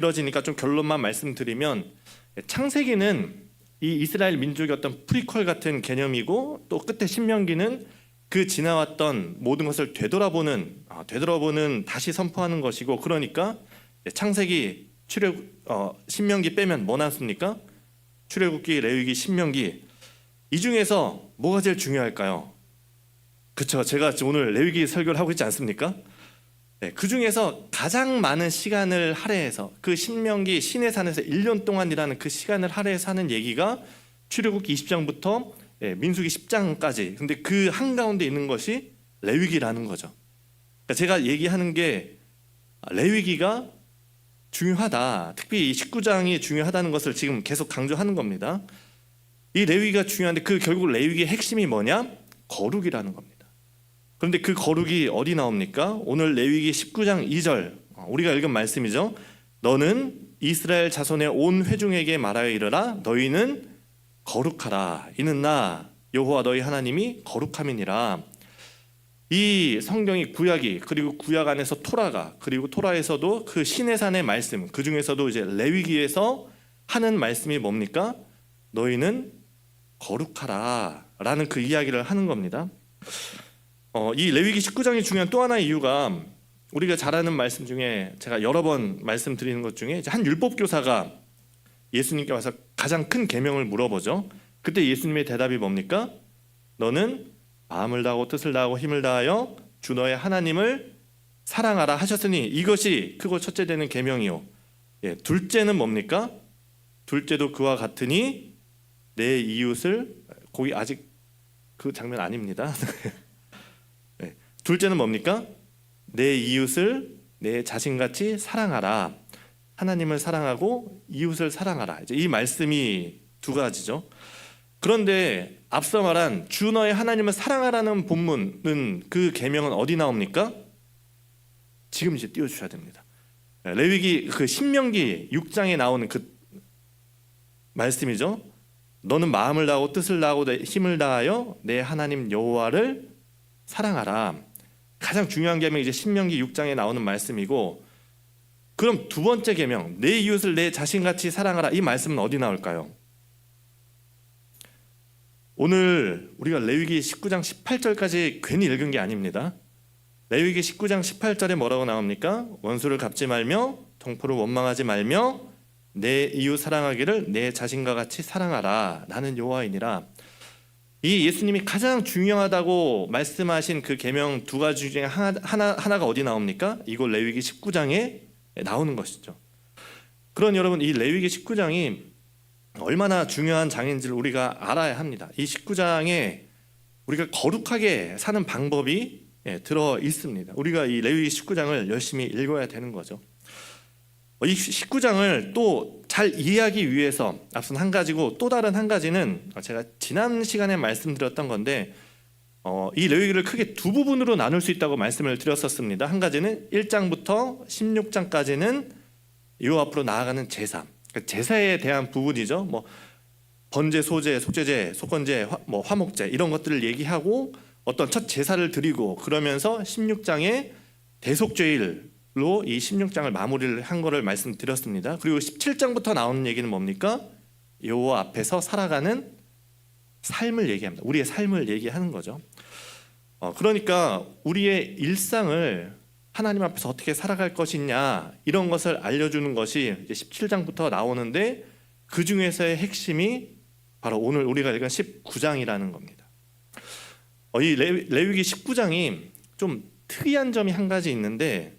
길어지니까 좀 결론만 말씀드리면, 창세기는 이 이스라엘 민족의 어떤 프리퀄 같은 개념이고, 또 끝에 신명기는 그 지나왔던 모든 것을 되돌아보는 다시 선포하는 것이고, 그러니까 창세기, 신명기 빼면 뭐 남습니까? 출애굽기, 레위기, 신명기. 이 중에서 뭐가 제일 중요할까요? 그렇죠. 제가 오늘 레위기 설교를 하고 있지 않습니까? 네, 그 중에서 가장 많은 시간을 할애해서 그 신명기 시내산에서 1년 동안이라는 그 시간을 할애해서 하는 얘기가 출애굽기 20장부터 민수기 10장까지. 근데 그 한가운데 있는 것이 레위기라는 거죠. 그러니까 제가 얘기하는 게 레위기가 중요하다, 특히 이 19장이 중요하다는 것을 지금 계속 강조하는 겁니다. 이 레위기가 중요한데 그 결국 레위기의 핵심이 뭐냐? 거룩이라는 겁니다. 그런데 그 거룩이 어디 나옵니까? 오늘 레위기 19장 2절 우리가 읽은 말씀이죠. 너는 이스라엘 자손의 온 회중에게 말하여 이르라. 너희는 거룩하라. 이는 나 여호와 너희 하나님이 거룩함이니라. 이 성경이 구약이, 그리고 구약 안에서 토라가, 그리고 토라에서도 그 시내산의 말씀, 그 중에서도 이제 레위기에서 하는 말씀이 뭡니까? 너희는 거룩하라 라는 그 이야기를 하는 겁니다. 이 레위기 19장이 중요한 또 하나의 이유가, 우리가 잘 아는 말씀 중에 제가 여러 번 말씀드리는 것 중에 한 율법교사가 예수님께 와서 가장 큰 계명을 물어보죠. 그때 예수님의 대답이 뭡니까? 너는 마음을 다하고 뜻을 다하고 힘을 다하여 주 너의 하나님을 사랑하라 하셨으니 이것이 크고 첫째 되는 계명이요. 둘째는 뭡니까? 둘째도 그와 같으니 내 이웃을, 거기 아직 그 장면 아닙니다. 둘째는 뭡니까? 내 이웃을 내 자신같이 사랑하라. 하나님을 사랑하고 이웃을 사랑하라. 이제 이 말씀이 두 가지죠. 그런데 앞서 말한 주 너의 하나님을 사랑하라는 본문은, 그 계명은 어디 나옵니까? 지금 이제 띄워주셔야 됩니다. 레위기 그 신명기 6장에 나오는 그 말씀이죠. 너는 마음을 다하고 뜻을 다하고 힘을 다하여 내 하나님 여호와를 사랑하라. 가장 중요한 계명이 이제 신명기 6장에 나오는 말씀이고, 그럼 두 번째 계명, 내 이웃을 내 자신같이 사랑하라, 이 말씀은 어디 나올까요? 오늘 우리가 레위기 19장 18절까지 괜히 읽은 게 아닙니다. 레위기 19장 18절에 뭐라고 나옵니까? 원수를 갚지 말며 동포를 원망하지 말며 내 이웃 사랑하기를 내 자신과 같이 사랑하라. 나는 여호와이니라. 이 예수님이 가장 중요하다고 말씀하신 그 계명 두 가지 중에 하나가 어디 나옵니까? 이곳 레위기 19장에 나오는 것이죠. 그러니 여러분, 이 레위기 19장이 얼마나 중요한 장인지를 우리가 알아야 합니다. 이 19장에 우리가 거룩하게 사는 방법이 들어 있습니다. 우리가 이 레위기 19장을 열심히 읽어야 되는 거죠. 이 19장을 또 잘 이해하기 위해서 앞선 한 가지고, 또 다른 한 가지는 제가 지난 시간에 말씀드렸던 건데, 이 레위기를 크게 두 부분으로 나눌 수 있다고 말씀을 드렸었습니다. 한 가지는 1장부터 16장까지는 이 앞으로 나아가는 제사, 제사에 대한 부분이죠. 뭐 번제, 소제, 속죄제, 속건제, 화목제 이런 것들을 얘기하고 어떤 첫 제사를 드리고, 그러면서 16장에 대속죄일로 이 16장을 마무리를 한 거를 말씀드렸습니다. 그리고 17장부터 나오는 얘기는 뭡니까? 여호와 앞에서 살아가는 삶을 얘기합니다. 우리의 삶을 얘기하는 거죠. 그러니까 우리의 일상을 하나님 앞에서 어떻게 살아갈 것이냐, 이런 것을 알려주는 것이 이제 17장부터 나오는데, 그 중에서의 핵심이 바로 오늘 우리가 읽은 19장이라는 겁니다. 이 레위기 19장이 좀 특이한 점이 한 가지 있는데,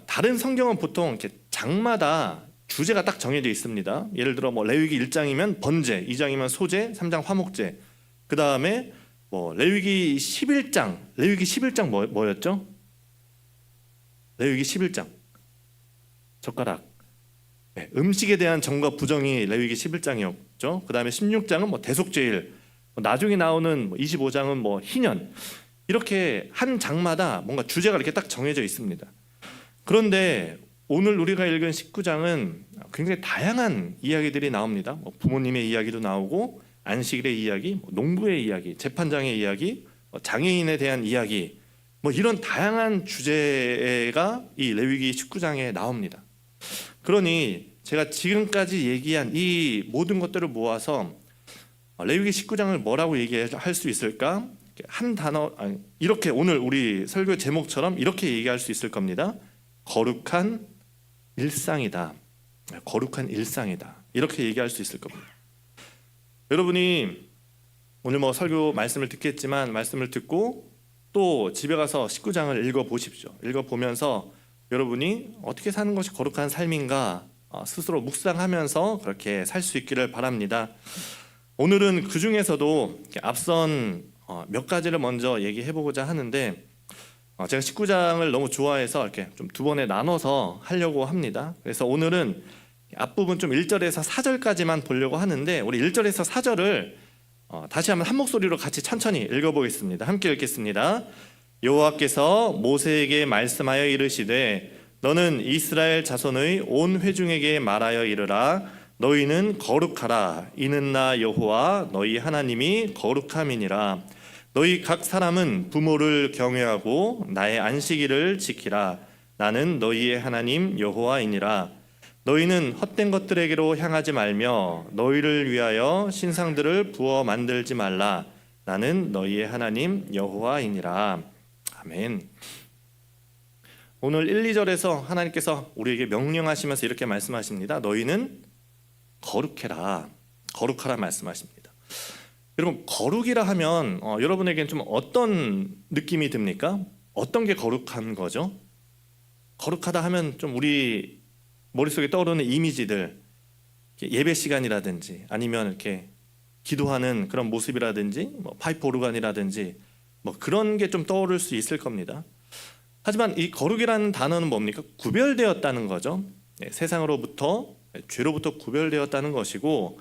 다른 성경은 보통 이렇게 장마다 주제가 딱 정해져 있습니다. 예를 들어 레위기 1장이면 번제, 2장이면 소제, 3장 화목제. 그 다음에 레위기 11장 뭐였죠? 레위기 11장 젓가락, 음식에 대한 정과 부정이 레위기 11장이었죠. 그 다음에 16장은 대속죄일, 나중에 나오는 25장은 희년. 이렇게 한 장마다 뭔가 주제가 이렇게 딱 정해져 있습니다. 그런데 오늘 우리가 읽은 19장은 굉장히 다양한 이야기들이 나옵니다. 부모님의 이야기도 나오고, 안식일의 이야기, 농부의 이야기, 재판장의 이야기, 장애인에 대한 이야기, 이런 다양한 주제가 이 레위기 19장에 나옵니다. 그러니 제가 지금까지 얘기한 이 모든 것들을 모아서 레위기 19장을 뭐라고 얘기할 수 있을까? 한 단어, 이렇게 오늘 우리 설교 제목처럼 이렇게 얘기할 수 있을 겁니다. 거룩한 일상이다. 거룩한 일상이다. 이렇게 얘기할 수 있을 겁니다. 여러분이 오늘 뭐 설교 말씀을 듣겠지만 말씀을 듣고 또 집에 가서 19장을 읽어보십시오. 읽어보면서 여러분이 어떻게 사는 것이 거룩한 삶인가 스스로 묵상하면서 그렇게 살 수 있기를 바랍니다. 오늘은 그 중에서도 앞선 몇 가지를 먼저 얘기해보고자 하는데 제가 19장을 너무 좋아해서 이렇게 좀 두 번에 나눠서 하려고 합니다. 그래서 오늘은 앞부분 좀 1절에서 4절까지만 보려고 하는데 우리 1절에서 4절을 다시 한번 한 목소리로 같이 천천히 읽어보겠습니다. 함께 읽겠습니다. 여호와께서 모세에게 말씀하여 이르시되 너는 이스라엘 자손의 온 회중에게 말하여 이르라 너희는 거룩하라 이는 나 여호와 너희 하나님이 거룩함이니라 너희 각 사람은 부모를 경외하고 나의 안식일을 지키라 나는 너희의 하나님 여호와이니라 너희는 헛된 것들에게로 향하지 말며 너희를 위하여 신상들을 부어 만들지 말라 나는 너희의 하나님 여호와이니라. 아멘. 오늘 1, 2절에서 하나님께서 우리에게 명령하시면서 이렇게 말씀하십니다. 너희는 거룩해라. 거룩하라 말씀하십니다. 여러분 거룩이라 하면 여러분에게는 좀 어떤 느낌이 듭니까? 어떤 게 거룩한 거죠? 거룩하다 하면 좀 우리 머릿속에 떠오르는 이미지들 예배 시간이라든지 아니면 이렇게 기도하는 그런 모습이라든지 뭐 파이프 오르간이라든지 뭐 그런 게 좀 떠오를 수 있을 겁니다. 하지만 이 거룩이라는 단어는 뭡니까? 구별되었다는 거죠. 세상으로부터 죄로부터 구별되었다는 것이고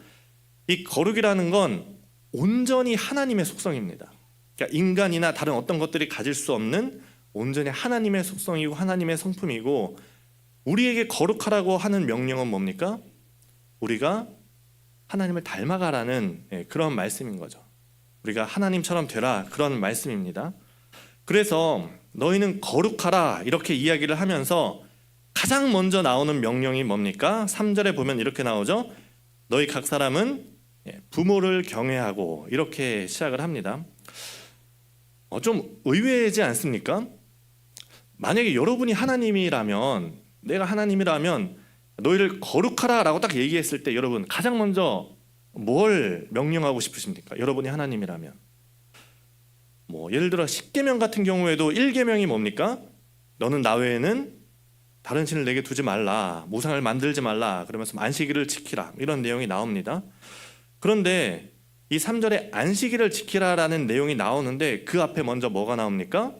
이 거룩이라는 건 온전히 하나님의 속성입니다. 그러니까 인간이나 다른 어떤 것들이 가질 수 없는 온전히 하나님의 속성이고 하나님의 성품이고 우리에게 거룩하라고 하는 명령은 뭡니까? 우리가 하나님을 닮아가라는 그런 말씀인 거죠. 우리가 하나님처럼 되라 그런 말씀입니다. 그래서 너희는 거룩하라 이렇게 이야기를 하면서 가장 먼저 나오는 명령이 뭡니까? 3절에 보면 이렇게 나오죠. 너희 각 사람은 부모를 경외하고 이렇게 시작을 합니다. 좀 의외지 않습니까? 만약에 여러분이 하나님이라면 내가 하나님이라면 너희를 거룩하라 라고 딱 얘기했을 때 여러분 가장 먼저 뭘 명령하고 싶으십니까? 여러분이 하나님이라면 뭐 예를 들어 10계명 같은 경우에도 1계명이 뭡니까? 너는 나 외에는 다른 신을 내게 두지 말라 우상을 만들지 말라 그러면서 안식일을 지키라 이런 내용이 나옵니다. 그런데 이 3절에 안식일을 지키라라는 내용이 나오는데 그 앞에 먼저 뭐가 나옵니까?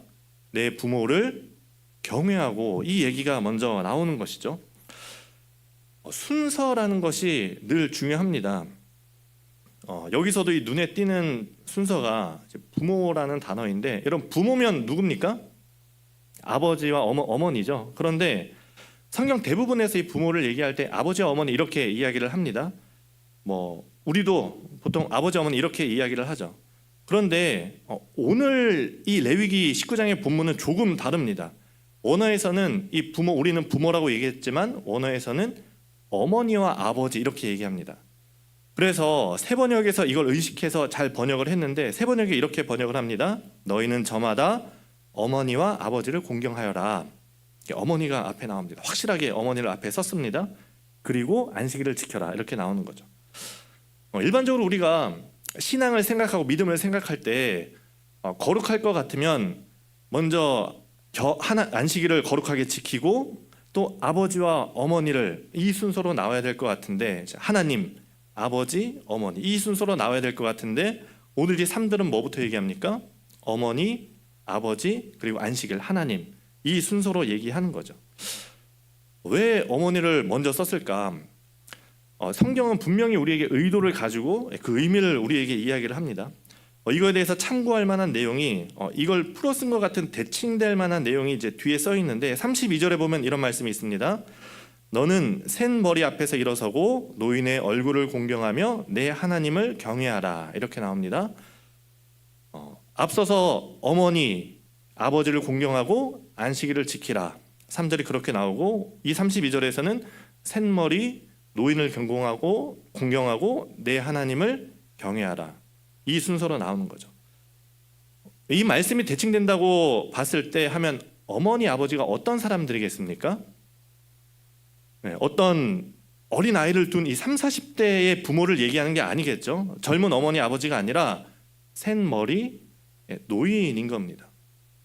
내 부모를 경외하고 이 얘기가 먼저 나오는 것이죠. 순서라는 것이 늘 중요합니다. 여기서도 이 눈에 띄는 순서가 부모라는 단어인데 여러분 부모면 누굽니까? 아버지와 어머니죠. 그런데 성경 대부분에서 이 부모를 얘기할 때 아버지와 어머니 이렇게 이야기를 합니다. 뭐 우리도 보통 아버지 어머니 이렇게 이야기를 하죠. 그런데 오늘 이 레위기 19장의 본문은 조금 다릅니다. 원어에서는 이 부모 우리는 부모라고 얘기했지만 원어에서는 어머니와 아버지 이렇게 얘기합니다. 그래서 새 번역에서 이걸 의식해서 잘 번역을 했는데 새 번역에 이렇게 번역을 합니다. 너희는 저마다 어머니와 아버지를 공경하여라. 어머니가 앞에 나옵니다. 확실하게 어머니를 앞에 썼습니다. 그리고 안식일을 지켜라 이렇게 나오는 거죠. 일반적으로 우리가 신앙을 생각하고 믿음을 생각할 때 거룩할 것 같으면 먼저 안식일을 거룩하게 지키고 또 아버지와 어머니를 이 순서로 나와야 될 것 같은데 하나님, 아버지, 어머니 이 순서로 나와야 될 것 같은데 오늘 이 3들은 뭐부터 얘기합니까? 어머니, 아버지 그리고 안식일, 하나님 이 순서로 얘기하는 거죠. 왜 어머니를 먼저 썼을까? 성경은 분명히 우리에게 의도를 가지고 그 의미를 우리에게 이야기를 합니다. 이거에 대해서 참고할 만한 내용이 이걸 풀어 쓴 것 같은 대칭될 만한 내용이 이제 뒤에 써 있는데 32절에 보면 이런 말씀이 있습니다. 너는 센 머리 앞에서 일어서고 노인의 얼굴을 공경하며 내 하나님을 경외하라 이렇게 나옵니다. 앞서서 어머니, 아버지를 공경하고 안식일을 지키라 3절이 그렇게 나오고 이 32절에서는 셋머리 노인을 공경하고 내 하나님을 경외하라. 이 순서로 나오는 거죠. 이 말씀이 대칭된다고 봤을 때 하면 어머니 아버지가 어떤 사람들이겠습니까? 네, 어떤 어린 아이를 둔 이 3, 40대의 부모를 얘기하는 게 아니겠죠. 젊은 어머니 아버지가 아니라 셋머리 노인인 겁니다.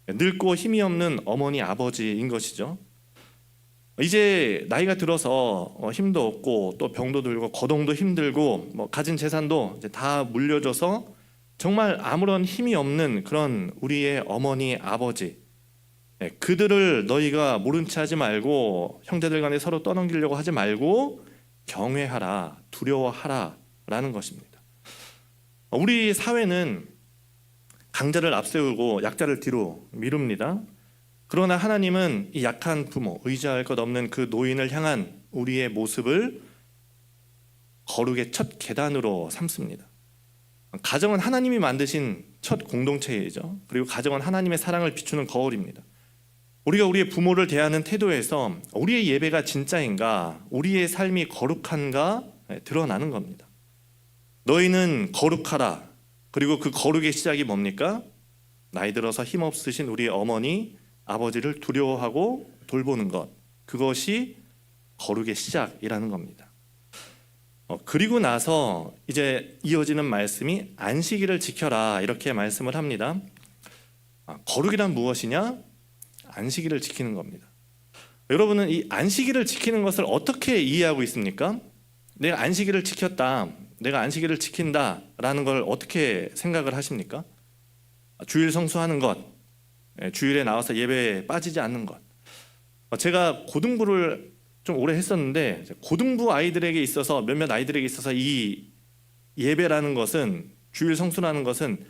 늙고 힘이 없는 어머니 아버지인 것이죠. 이제 나이가 들어서 힘도 없고 또 병도 들고 거동도 힘들고 뭐 가진 재산도 이제 다 물려줘서 정말 아무런 힘이 없는 그런 우리의 어머니 아버지, 그들을 너희가 모른 체 하지 말고 형제들 간에 서로 떠넘기려고 하지 말고 경외하라, 두려워하라 라는 것입니다. 우리 사회는 강자를 앞세우고 약자를 뒤로 미룹니다. 그러나 하나님은 이 약한 부모, 의지할 것 없는 그 노인을 향한 우리의 모습을 거룩의 첫 계단으로 삼습니다. 가정은 하나님이 만드신 첫 공동체이죠. 그리고 가정은 하나님의 사랑을 비추는 거울입니다. 우리가 우리의 부모를 대하는 태도에서 우리의 예배가 진짜인가, 우리의 삶이 거룩한가 드러나는 겁니다. 너희는 거룩하라. 그리고 그 거룩의 시작이 뭡니까? 나이 들어서 힘없으신 우리 어머니, 아버지를 두려워하고 돌보는 것, 그것이 거룩의 시작이라는 겁니다. 그리고 나서 이제 이어지는 말씀이 안식일을 지켜라 이렇게 말씀을 합니다. 거룩이란 무엇이냐? 안식일을 지키는 겁니다. 여러분은 이 안식일을 지키는 것을 어떻게 이해하고 있습니까? 내가 안식일을 지켰다, 내가 안식일을 지킨다라는 걸 어떻게 생각을 하십니까? 주일 성수하는 것, 주일에 나와서 예배에 빠지지 않는 것. 제가 고등부를 좀 오래 했었는데 고등부 아이들에게 있어서 몇몇 아이들에게 있어서 이 예배라는 것은, 주일 성수라는 것은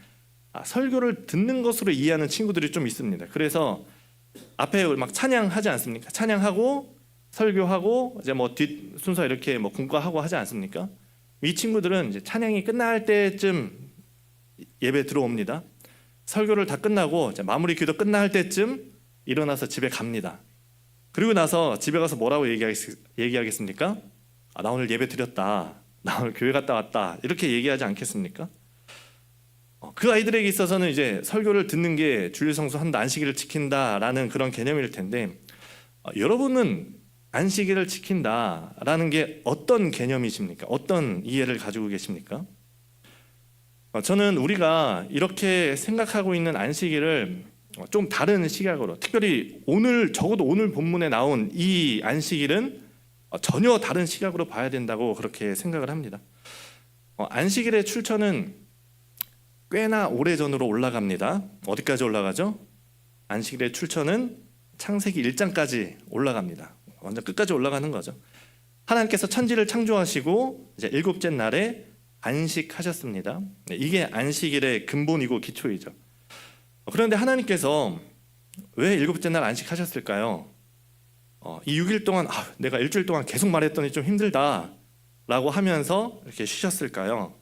설교를 듣는 것으로 이해하는 친구들이 좀 있습니다. 그래서 앞에 막 찬양하지 않습니까? 찬양하고 설교하고 이제 뭐 뒷 순서 이렇게 뭐 군가하고 하지 않습니까? 이 친구들은 이제 찬양이 끝날 때쯤 예배 들어옵니다. 설교를 다 끝나고 이제 마무리 기도 끝날 때쯤 일어나서 집에 갑니다. 그리고 나서 집에 가서 뭐라고 얘기하겠습니까? 나 오늘 예배 드렸다, 나 오늘 교회 갔다 왔다, 이렇게 얘기하지 않겠습니까? 그 아이들에게 있어서는 이제 설교를 듣는 게 주일 성수한다, 안식일을 지킨다라는 그런 개념일 텐데, 여러분은 안식일을 지킨다라는 게 어떤 개념이십니까? 어떤 이해를 가지고 계십니까? 저는 우리가 이렇게 생각하고 있는 안식일을 좀 다른 시각으로, 특별히 오늘, 적어도 오늘 본문에 나온 이 안식일은 전혀 다른 시각으로 봐야 된다고 그렇게 생각을 합니다. 안식일의 출처는 꽤나 오래전으로 올라갑니다. 어디까지 올라가죠? 안식일의 출처는 창세기 1장까지 올라갑니다. 완전 끝까지 올라가는 거죠. 하나님께서 천지를 창조하시고 이제 일곱째 날에 안식하셨습니다. 이게 안식일의 근본이고 기초이죠. 그런데 하나님께서 왜 일곱째 날 안식하셨을까요? 이 6일 동안 내가 일주일 동안 계속 말했더니 좀 힘들다 라고 하면서 이렇게 쉬셨을까요?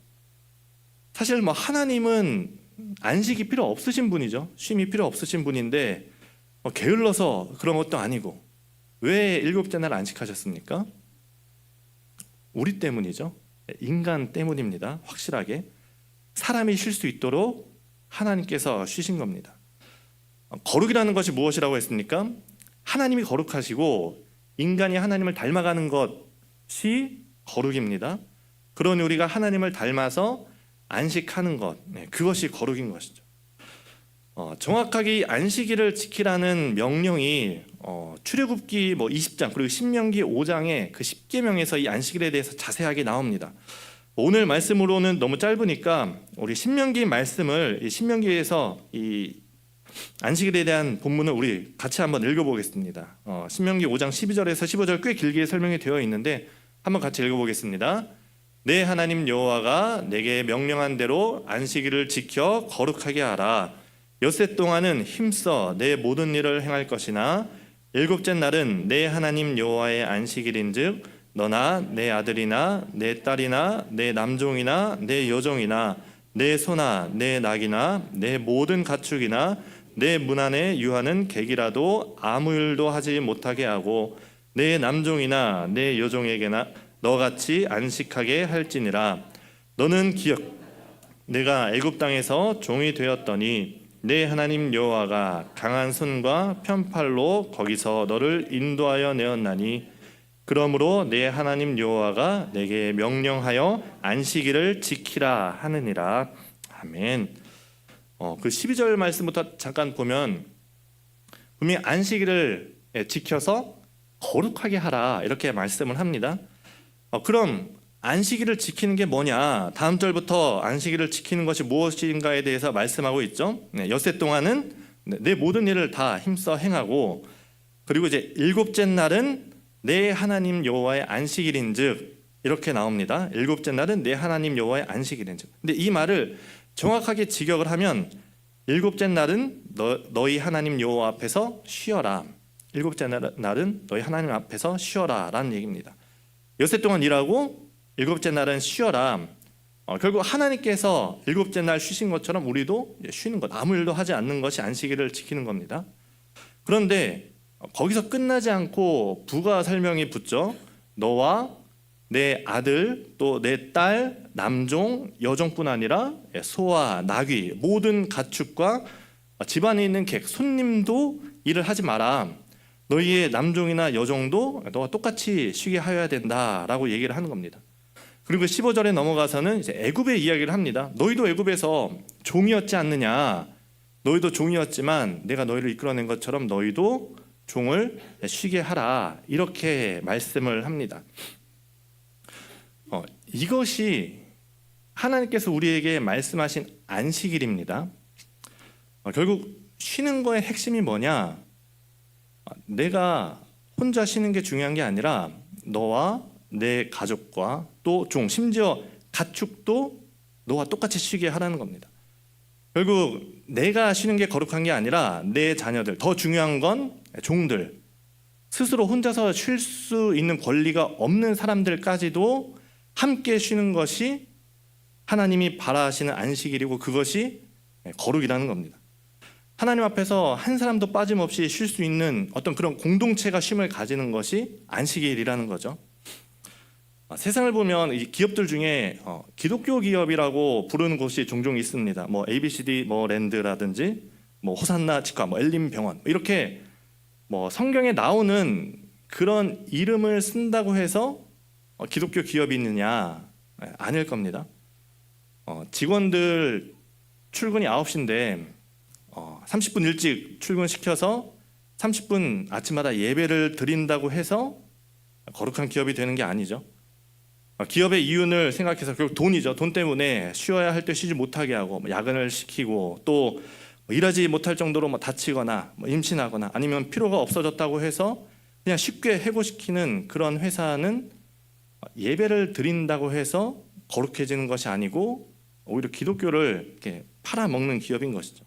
사실 뭐 하나님은 안식이 필요 없으신 분이죠. 쉼이 필요 없으신 분인데 게을러서 그런 것도 아니고, 왜 일곱째 날 안식하셨습니까? 우리 때문이죠. 인간 때문입니다. 확실하게 사람이 쉴 수 있도록 하나님께서 쉬신 겁니다. 거룩이라는 것이 무엇이라고 했습니까? 하나님이 거룩하시고 인간이 하나님을 닮아가는 것이 거룩입니다. 그러니 우리가 하나님을 닮아서 안식하는 것, 그것이 거룩인 것이죠. 정확하게 안식일을 지키라는 명령이 출애굽기 20장 그리고 신명기 5장의 그 10계명에서 이 안식일에 대해서 자세하게 나옵니다. 오늘 말씀으로는 너무 짧으니까 우리 신명기 말씀을, 이 신명기에서 이 안식일에 대한 본문을 우리 같이 한번 읽어보겠습니다. 신명기 5장 12절에서 15절 꽤 길게 설명이 되어 있는데 한번 같이 읽어보겠습니다. 내 하나님 여호와가 내게 명령한 대로 안식일을 지켜 거룩하게 하라. 엿새 동안은 힘써 내 모든 일을 행할 것이나 일곱째 날은 내 하나님 여호와의 안식일인즉 너나 내 아들이나 내 딸이나 내 남종이나 내 여종이나 내 소나 내 낙이나 내 모든 가축이나 내 문 안에 유하는 객이라도 아무 일도 하지 못하게 하고 내 남종이나 내 여종에게나 너같이 안식하게 할지니라. 너는 기억 내가 애굽 땅에서 종이 되었더니 내 하나님 여호와가 강한 손과 편팔로 거기서 너를 인도하여 내었나니 그러므로 내 하나님 여호와가 내게 명령하여 안식일을 지키라 하느니라. 아멘. 그 12절 말씀부터 잠깐 보면 분명히 안식일을 지켜서 거룩하게 하라 이렇게 말씀을 합니다. 그럼 안식일을 지키는 게 뭐냐? 다음 절부터 안식일을 지키는 것이 무엇인가에 대해서 말씀하고 있죠. 엿새 동안은 내 모든 일을 다 힘써 행하고, 그리고 이제 일곱째 날은 내 하나님 여호와의 안식일인즉 이렇게 나옵니다. 일곱째 날은 내 하나님 여호와의 안식일인즉. 근데 이 말을 정확하게 직역을 하면 일곱째 날은 너희 하나님 여호와 앞에서 쉬어라. 일곱째 날은 너희 하나님 앞에서 쉬어라라는 얘기입니다. 엿새 동안 일하고 일곱째 날은 쉬어라. 결국 하나님께서 일곱째 날 쉬신 것처럼 우리도 쉬는 것, 아무 일도 하지 않는 것이 안식일을 지키는 겁니다. 그런데 거기서 끝나지 않고 부가 설명이 붙죠. 너와 내 아들 또 내 딸, 남종, 여종뿐 아니라 소와 나귀, 모든 가축과 집안에 있는 객, 손님도 일을 하지 마라. 너희의 남종이나 여종도 너와 똑같이 쉬게 하여야 된다라고 얘기를 하는 겁니다. 그리고 15절에 넘어가서는 이제 애굽의 이야기를 합니다. 너희도 애굽에서 종이었지 않느냐? 너희도 종이었지만 내가 너희를 이끌어낸 것처럼 너희도 종을 쉬게 하라. 이렇게 말씀을 합니다. 이것이 하나님께서 우리에게 말씀하신 안식일입니다. 결국 쉬는 거의 핵심이 뭐냐? 내가 혼자 쉬는 게 중요한 게 아니라 너와 내 가족과 또 종, 심지어 가축도 너와 똑같이 쉬게 하라는 겁니다. 결국 내가 쉬는 게 거룩한 게 아니라 내 자녀들, 더 중요한 건 종들, 스스로 혼자서 쉴 수 있는 권리가 없는 사람들까지도 함께 쉬는 것이 하나님이 바라시는 안식일이고 그것이 거룩이라는 겁니다. 하나님 앞에서 한 사람도 빠짐없이 쉴 수 있는 어떤 그런 공동체가 쉼을 가지는 것이 안식일이라는 거죠. 세상을 보면 이 기업들 중에 기독교 기업이라고 부르는 곳이 종종 있습니다. 뭐 ABCD 뭐 랜드라든지 뭐 호산나 치과, 뭐 엘림 병원, 이렇게 뭐 성경에 나오는 그런 이름을 쓴다고 해서 기독교 기업이 있느냐? 아닐 겁니다. 직원들 출근이 9시인데 30분 일찍 출근시켜서 30분 아침마다 예배를 드린다고 해서 거룩한 기업이 되는 게 아니죠. 기업의 이윤을 생각해서 결국 돈이죠. 돈 때문에 쉬어야 할 때 쉬지 못하게 하고 야근을 시키고 또 일하지 못할 정도로 다치거나 임신하거나 아니면 필요가 없어졌다고 해서 그냥 쉽게 해고시키는 그런 회사는 예배를 드린다고 해서 거룩해지는 것이 아니고 오히려 기독교를 이렇게 팔아먹는 기업인 것이죠.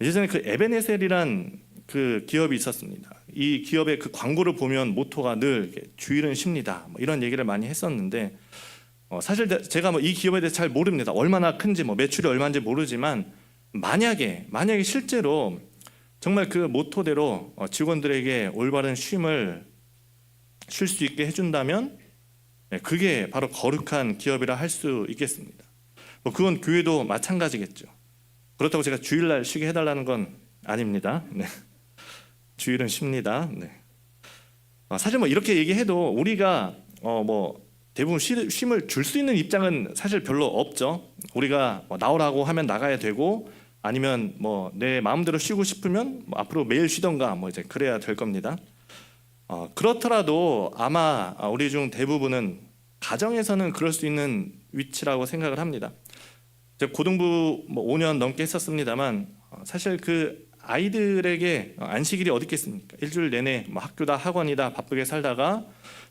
예전에 그 에베네셀이란 그 기업이 있었습니다. 이 기업의 그 광고를 보면 모토가 늘 주일은 쉽니다, 이런 얘기를 많이 했었는데 사실 제가 이 기업에 대해서 잘 모릅니다. 얼마나 큰지 매출이 얼마인지 모르지만 만약에 실제로 정말 그 모토대로 직원들에게 올바른 쉼을 쉴 수 있게 해준다면 그게 바로 거룩한 기업이라 할 수 있겠습니다. 그건 교회도 마찬가지겠죠. 그렇다고 제가 주일날 쉬게 해달라는 건 아닙니다. 네. 주일은 쉽니다. 네. 사실 이렇게 얘기해도 우리가 대부분 쉼을 줄 수 있는 입장은 사실 별로 없죠. 우리가 나오라고 하면 나가야 되고 아니면 내 마음대로 쉬고 싶으면 앞으로 매일 쉬던가 이제 그래야 될 겁니다. 그렇더라도 아마 우리 중 대부분은 가정에서는 그럴 수 있는 위치라고 생각을 합니다. 제가 고등부 5년 넘게 했었습니다만 사실 그 아이들에게 안식일이 어디 있겠습니까? 일주일 내내 학교다 학원이다 바쁘게 살다가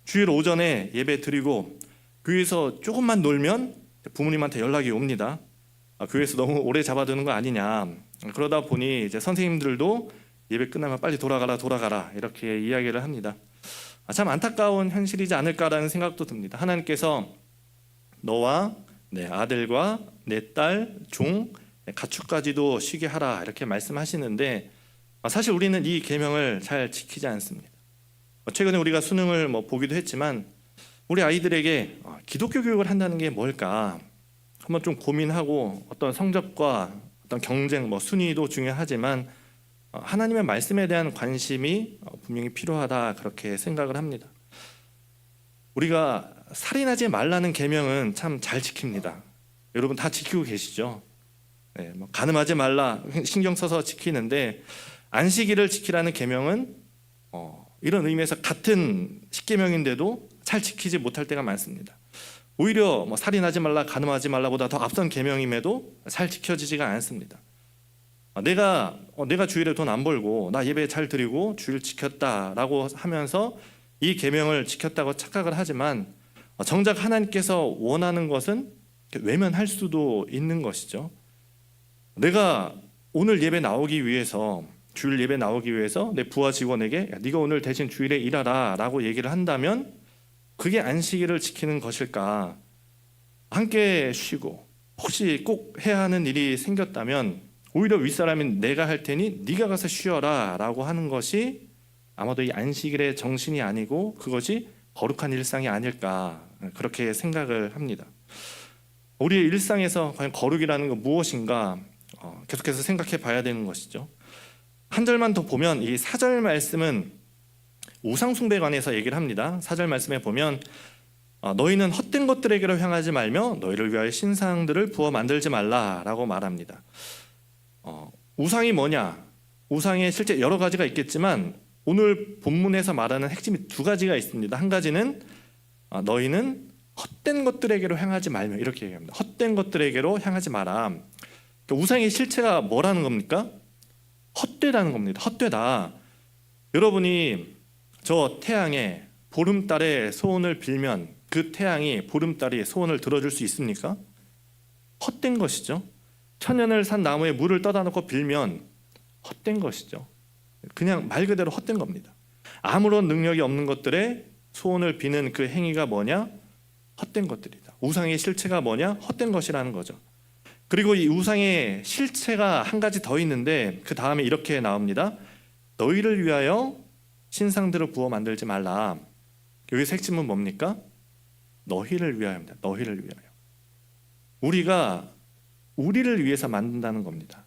주일 오전에 예배 드리고 교회에서 조금만 놀면 부모님한테 연락이 옵니다. 교회에서 너무 오래 잡아두는 거 아니냐. 그러다 보니 이제 선생님들도 예배 끝나면 빨리 돌아가라 이렇게 이야기를 합니다. 참 안타까운 현실이지 않을까라는 생각도 듭니다. 하나님께서 너와 내 아들과 내 딸, 종, 가축까지도 쉬게 하라 이렇게 말씀하시는데 사실 우리는 이 계명을 잘 지키지 않습니다. 최근에 우리가 수능을 보기도 했지만 우리 아이들에게 기독교 교육을 한다는 게 뭘까 한번 좀 고민하고 어떤 성적과 어떤 경쟁, 순위도 중요하지만 하나님의 말씀에 대한 관심이 분명히 필요하다 그렇게 생각을 합니다. 우리가 살인하지 말라는 계명은 참 잘 지킵니다. 여러분 다 지키고 계시죠? 네, 간음하지 말라 신경 써서 지키는데 안식일을 지키라는 계명은 이런 의미에서 같은 십계명인데도 잘 지키지 못할 때가 많습니다. 오히려 살인하지 말라, 간음하지 말라보다 더 앞선 계명임에도 잘 지켜지지가 않습니다. 내가 주일에 돈 안 벌고 나 예배 잘 드리고 주일 지켰다라고 하면서 이 계명을 지켰다고 착각을 하지만 정작 하나님께서 원하는 것은 외면할 수도 있는 것이죠. 내가 오늘 예배 나오기 위해서 주일 예배 나오기 위해서 내 부하 직원에게 네가 오늘 대신 주일에 일하라 라고 얘기를 한다면 그게 안식일을 지키는 것일까? 함께 쉬고 혹시 꼭 해야 하는 일이 생겼다면 오히려 윗사람인 내가 할 테니 네가 가서 쉬어라 라고 하는 것이 아마도 이 안식일의 정신이 아니고 그것이 거룩한 일상이 아닐까 그렇게 생각을 합니다. 우리의 일상에서 과연 거룩이라는 건 무엇인가 계속해서 생각해 봐야 되는 것이죠. 한 절만 더 보면 이 4절 말씀은 우상 숭배에 관해서 얘기를 합니다. 4절 말씀에 보면 너희는 헛된 것들에게로 향하지 말며 너희를 위하여 신상들을 부어 만들지 말라라고 말합니다. 우상이 뭐냐? 우상에 실제 여러 가지가 있겠지만 오늘 본문에서 말하는 핵심이 두 가지가 있습니다. 한 가지는 너희는 헛된 것들에게로 향하지 말며 이렇게 얘기합니다. 헛된 것들에게로 향하지 마라. 우상의 실체가 뭐라는 겁니까? 헛되다는 겁니다. 헛되다. 여러분이 저 태양에 보름달의 소원을 빌면 그 태양이 보름달이 소원을 들어줄 수 있습니까? 헛된 것이죠. 천년을 산 나무에 물을 떠다 놓고 빌면 헛된 것이죠. 그냥 말 그대로 헛된 겁니다. 아무런 능력이 없는 것들의 소원을 비는 그 행위가 뭐냐? 헛된 것들이다. 우상의 실체가 뭐냐? 헛된 것이라는 거죠. 그리고 이 우상의 실체가 한 가지 더 있는데 그 다음에 이렇게 나옵니다. 너희를 위하여 신상들을 부어 만들지 말라. 여기서 핵심은 뭡니까? 너희를 위하여입니다. 너희를 위하여. 우리가 우리를 위해서 만든다는 겁니다.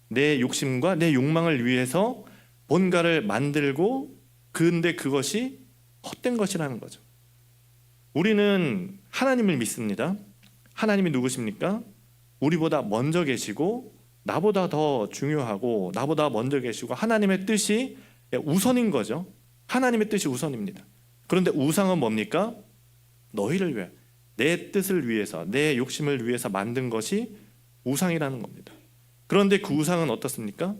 내 욕심과 내 욕망을 위해서 뭔가를 만들고 근데 그것이 헛된 것이라는 거죠. 우리는 하나님을 믿습니다. 하나님이 누구십니까? 우리보다 먼저 계시고 나보다 더 중요하고 나보다 먼저 계시고 하나님의 뜻이 우선인 거죠. 하나님의 뜻이 우선입니다. 그런데 우상은 뭡니까? 너희를 위해 내 뜻을 위해서 내 욕심을 위해서 만든 것이 우상이라는 겁니다. 그런데 그 우상은 어떻습니까?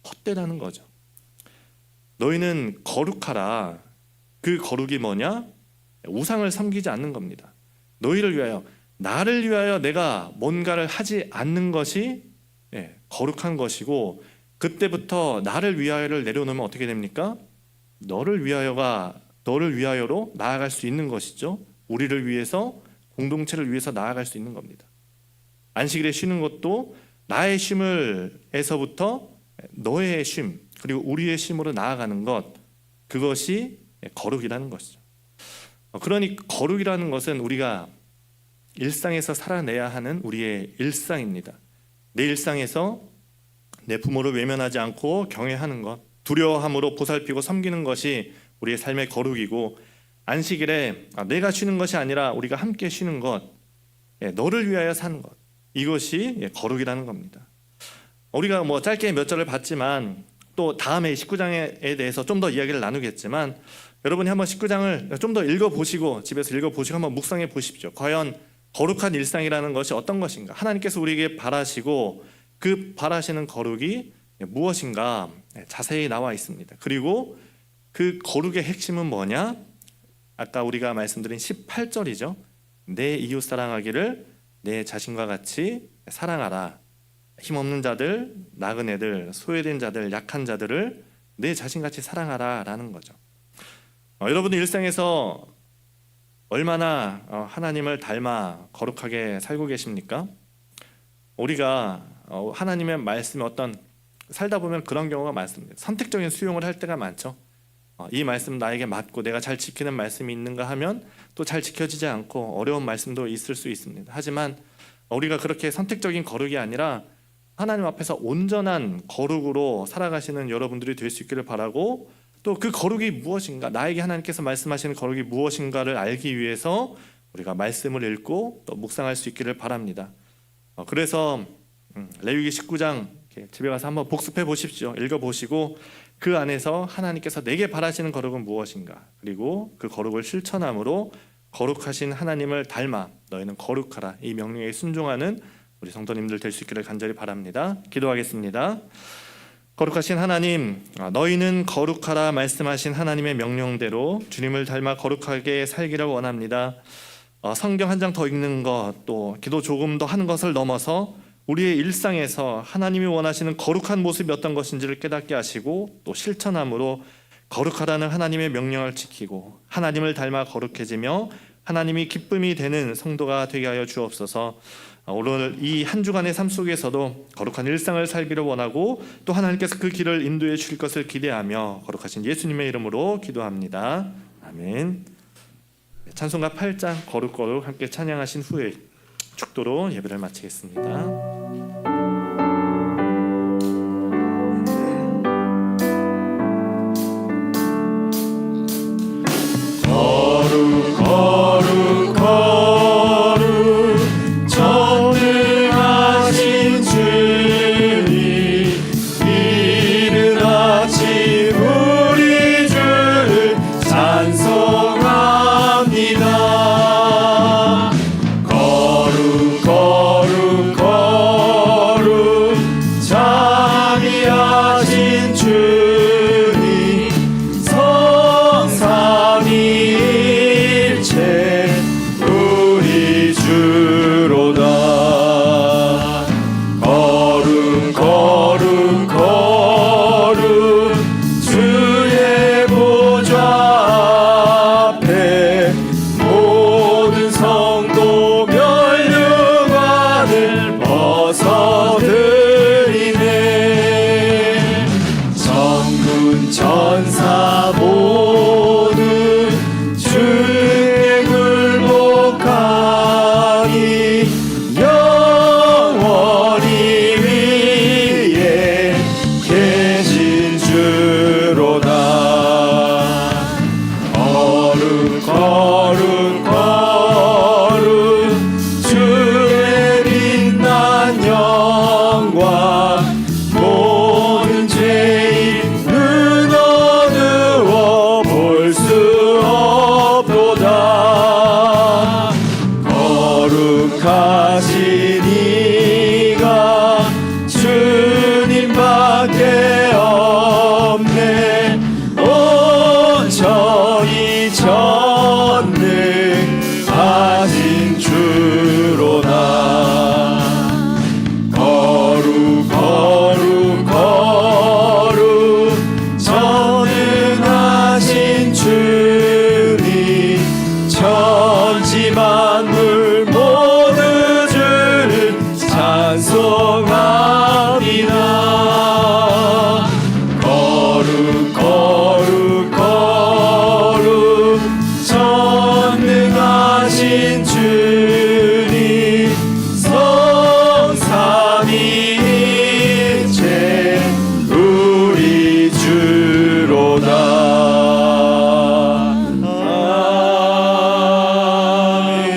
헛되다는 거죠. 너희는 거룩하라. 그 거룩이 뭐냐? 우상을 섬기지 않는 겁니다. 너희를 위하여 나를 위하여 내가 뭔가를 하지 않는 것이 거룩한 것이고 그때부터 나를 위하여를 내려놓으면 어떻게 됩니까? 너를 위하여로 나아갈 수 있는 것이죠. 우리를 위해서 공동체를 위해서 나아갈 수 있는 겁니다. 안식일에 쉬는 것도 나의 쉼에서부터 너의 쉼 그리고 우리의 쉼으로 나아가는 것 그것이 거룩이라는 것이죠. 그러니 거룩이라는 것은 우리가 일상에서 살아내야 하는 우리의 일상입니다. 내 일상에서 내 부모를 외면하지 않고 경외하는 것, 두려워함으로 보살피고 섬기는 것이 우리의 삶의 거룩이고 안식일에 내가 쉬는 것이 아니라 우리가 함께 쉬는 것, 너를 위하여 사는 것 이것이 거룩이라는 겁니다. 우리가 짧게 몇 절을 봤지만 또 다음에 19장에 대해서 좀 더 이야기를 나누겠지만 여러분이 한번 19장을 좀 더 읽어보시고 집에서 읽어보시고 한번 묵상해 보십시오. 과연 거룩한 일상이라는 것이 어떤 것인가? 하나님께서 우리에게 바라시고 그 바라시는 거룩이 무엇인가 자세히 나와 있습니다. 그리고 그 거룩의 핵심은 뭐냐? 아까 우리가 말씀드린 18절이죠. 내 이웃 사랑하기를 내 자신과 같이 사랑하라. 힘없는 자들, 나그네들, 소외된 자들, 약한 자들을 내 자신같이 사랑하라 라는 거죠. 여러분의 일상에서 얼마나 하나님을 닮아 거룩하게 살고 계십니까? 우리가 하나님의 말씀에 어떤 살다 보면 그런 경우가 많습니다. 선택적인 수용을 할 때가 많죠. 이 말씀 나에게 맞고 내가 잘 지키는 말씀이 있는가 하면 또 잘 지켜지지 않고 어려운 말씀도 있을 수 있습니다. 하지만 우리가 그렇게 선택적인 거룩이 아니라 하나님 앞에서 온전한 거룩으로 살아가시는 여러분들이 될 수 있기를 바라고, 또 그 거룩이 무엇인가, 나에게 하나님께서 말씀하시는 거룩이 무엇인가를 알기 위해서 우리가 말씀을 읽고 또 묵상할 수 있기를 바랍니다. 그래서 레위기 19장 집에 가서 한번 복습해 보십시오. 읽어보시고 그 안에서 하나님께서 내게 바라시는 거룩은 무엇인가, 그리고 그 거룩을 실천함으로 거룩하신 하나님을 닮아 너희는 거룩하라, 이 명령에 순종하는 우리 성도님들 될 수 있기를 간절히 바랍니다. 기도하겠습니다. 거룩하신 하나님, 너희는 거룩하라 말씀하신 하나님의 명령대로 주님을 닮아 거룩하게 살기를 원합니다. 성경 한 장 더 읽는 것, 또 기도 조금 더 하는 것을 넘어서 우리의 일상에서 하나님이 원하시는 거룩한 모습이 어떤 것인지를 깨닫게 하시고 또 실천함으로 거룩하라는 하나님의 명령을 지키고 하나님을 닮아 거룩해지며 하나님이 기쁨이 되는 성도가 되게 하여 주옵소서. 오늘 이 한 주간의 삶 속에서도 거룩한 일상을 살기를 원하고 또 하나님께서 그 길을 인도해 주실 것을 기대하며 거룩하신 예수님의 이름으로 기도합니다. 아멘. 찬송가 8장 거룩거룩 함께 찬양하신 후에 축도로 예배를 마치겠습니다. 거룩 거룩 거룩 전능하신 주님, 이른 아침 우리 주를 찬송합니다. 거룩 거룩 거룩 자비하신 주님, 성삼위일체 우리 주로다. 거룩 거룩 거룩 주의 보좌 앞에 모든 성도 면류관을 벗어드리네. 천군 천사 모두 주께 굴복하니 영원히 위에 계신 주로다. 거룩 거룩 거룩 주의 빛난 영광, 모든 죄인 눈 어두워 볼 수 없도다. 거룩하신 이가 주님밖에 없네. 온전히 전능하신 주로다. 거룩 거룩 거룩 전능하신 주님, 천지 만물 모두 주를 찬송합니다. 거룩 거룩 거룩 전능하신 주님, 성삼위일체 우리 주로다. 아멘.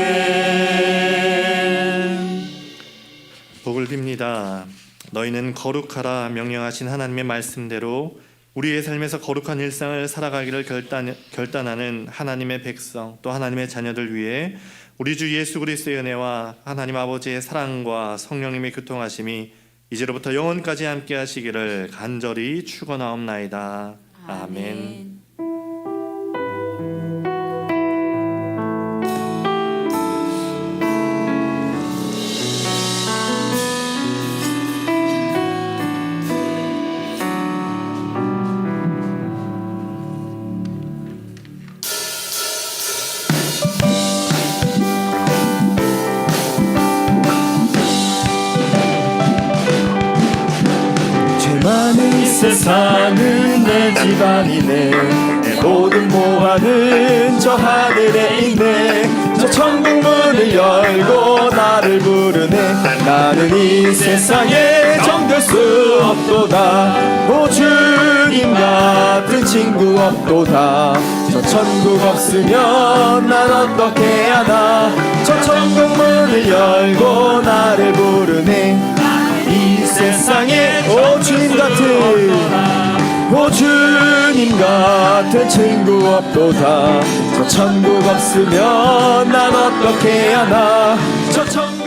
복을 빕니다. 너희는 거룩하라 명령하신 하나님의 말씀대로 우리의 삶에서 거룩한 일상을 살아가기를 결단하는 하나님의 백성, 또 하나님의 자녀들 위해 우리 주 예수 그리스도의 은혜와 하나님 아버지의 사랑과 성령님의 교통하심이 이제로부터 영원까지 함께 하시기를 간절히 축원하옵나이다. 아멘. 세상은 내 집안이네 내 모든 보화는 저 하늘에 있네 저 천국 문을 열고 나를 부르네 나는 이 세상에 정될 수 없도다 오 주님 같은 친구 없도다 저 천국 없으면 난 어떻게 하나 저 천국 문을 열고 나를 부르네 이 세상에 오 주님 같은 친구 없도다 저 천국 없으면 난 어떻게 하나 저 천국